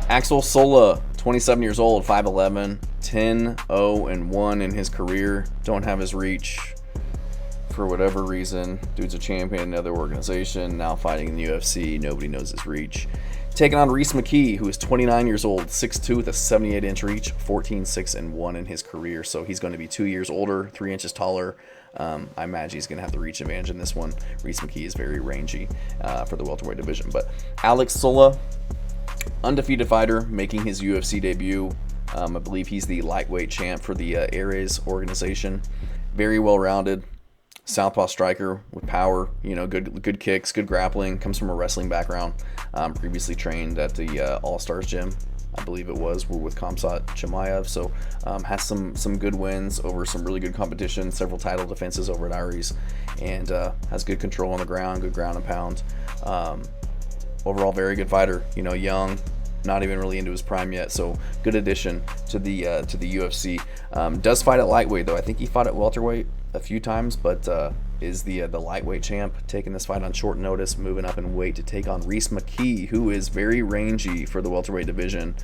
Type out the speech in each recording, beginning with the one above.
Axel Sola, 27 years old, 5'11", 10-0-1 in his career. Don't have his reach for whatever reason. Dude's a champion in another organization, now fighting in the UFC. Nobody knows his reach. Taking on Rhys McKee, who is 29 years old, 6'2", with a 78-inch reach, 14-6-1 in his career. So he's going to be 2 years older, 3 inches taller. I imagine he's going to have the reach advantage in this one. Rhys McKee is very rangy for the welterweight division. But Alex Sola, undefeated fighter, making his UFC debut. I believe he's the lightweight champ for the Ares organization. Very well-rounded. Southpaw striker with power, good kicks, good grappling, comes from a wrestling background. Previously trained at the All-Stars gym, I believe it was, with Khamzat Chimaev. So has some good wins over some really good competition, several title defenses over at Ares, and has good control on the ground, good ground and pound. Overall, very good fighter. Young, not even really into his prime yet, so good addition to the UFC. Does fight at lightweight though. I think he fought at welterweight a few times, but is the lightweight champ, taking this fight on short notice, moving up in weight to take on Rhys McKee, who is very rangy for the welterweight division.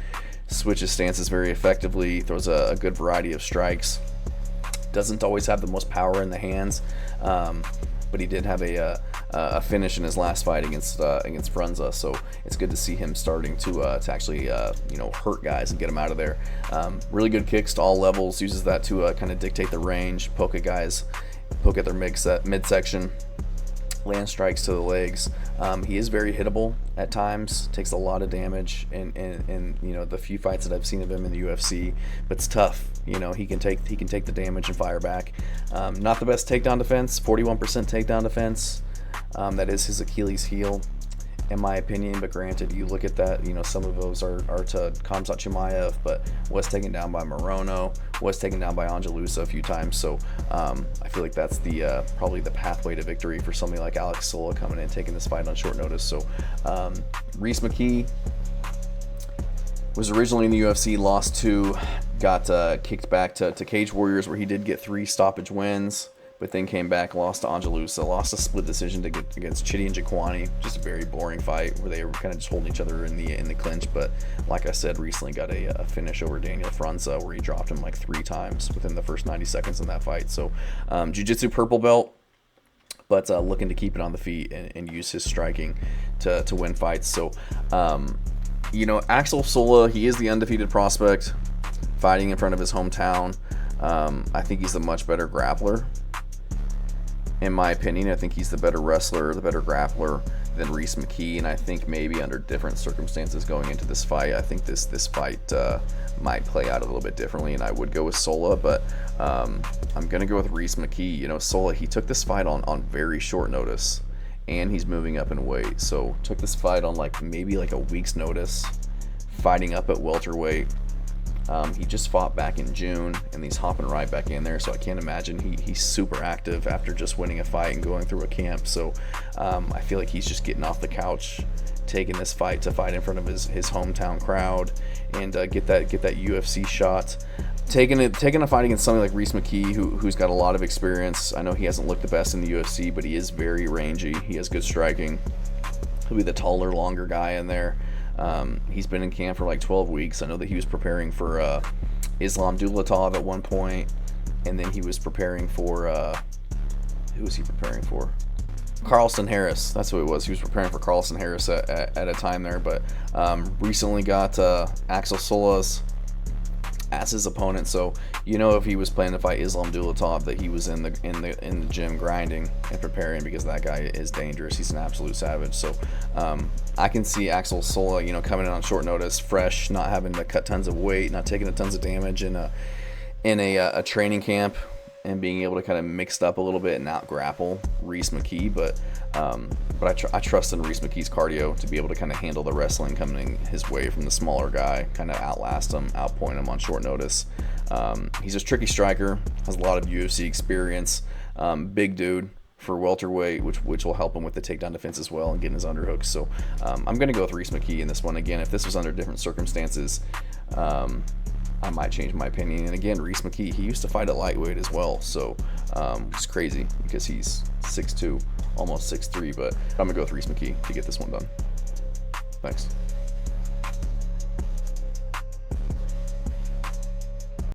Switches stances very effectively, throws a good variety of strikes. Doesn't always have the most power in the hands, but he did have a finish in his last fight against Frunza, so it's good to see him starting to actually hurt guys and get them out of there. Really good kicks to all levels, uses that to kind of dictate the range, poke at guys, poke at their midsection, land strikes to the legs. He is very hittable at times, takes a lot of damage in the few fights that I've seen of him in the UFC, but it's tough. He can take the damage and fire back. Not the best takedown defense, 41% takedown defense. That is his Achilles heel, in my opinion, but granted, you look at that, some of those are to Khamzat Chimaev, but was taken down by Morono, was taken down by Angelusa a few times, so I feel like that's the probably the pathway to victory for somebody like Alex Sola coming in, taking this fight on short notice. So Rhys McKee was originally in the UFC, lost 2, got kicked back to Cage Warriors, where he did get 3 stoppage wins, but then came back, lost to Angelusa, lost a split decision against Chidi and Jaquani. Just a very boring fight where they were kind of just holding each other in the clinch. But like I said, recently got a finish over Daniel Frunza, where he dropped him like 3 times within the first 90 seconds in that fight. So Jiu-Jitsu purple belt, but looking to keep it on the feet and use his striking to win fights. So Axel Sola, he is the undefeated prospect, fighting in front of his hometown. I think he's the much better grappler. In my opinion, I think he's the better wrestler, the better grappler than Rhys McKee, and I think maybe under different circumstances going into this fight, I think this fight might play out a little bit differently, and I would go with Sola, but I'm going to go with Rhys McKee. Sola, he took this fight on very short notice, and he's moving up in weight, so took this fight on maybe a week's notice, fighting up at welterweight. He just fought back in June, and he's hopping right back in there, so I can't imagine he's super active after just winning a fight and going through a camp. So I feel like he's just getting off the couch, taking this fight to fight in front of his hometown crowd and get that UFC shot. Taking a fight against somebody like Rhys McKee, who's got a lot of experience. I know he hasn't looked the best in the UFC, but he is very rangy. He has good striking. He'll be the taller, longer guy in there. He's been in camp for 12 weeks. I know that he was preparing for Islam Dulatov at one point, and then he was preparing for who was he preparing for? Carlston Harris. That's who it was. He was preparing for Carlston Harris at a time there, but recently got Axel Solas as his opponent. So if he was planning to fight Islam Dulatov, that he was in the gym grinding and preparing, because that guy is dangerous. He's an absolute savage. So I can see Axel Sola coming in on short notice, fresh, not having to cut tons of weight, not taking tons of damage in a training camp, and being able to kind of mix it up a little bit and out grapple Rhys McKee. But I trust in Rhys McKee's cardio to be able to kind of handle the wrestling coming his way from the smaller guy, kind of outlast him, outpoint him on short notice. He's a tricky striker, has a lot of UFC experience, big dude for welterweight, which will help him with the takedown defense as well and getting his underhooks. So I'm going to go with Rhys McKee in this one. Again, if this was under different circumstances, I might change my opinion. And again, Rhys McKee, he used to fight at lightweight as well, so it's crazy because he's 6'2", almost 6'3", but I'm going to go with Rhys McKee to get this one done. Thanks.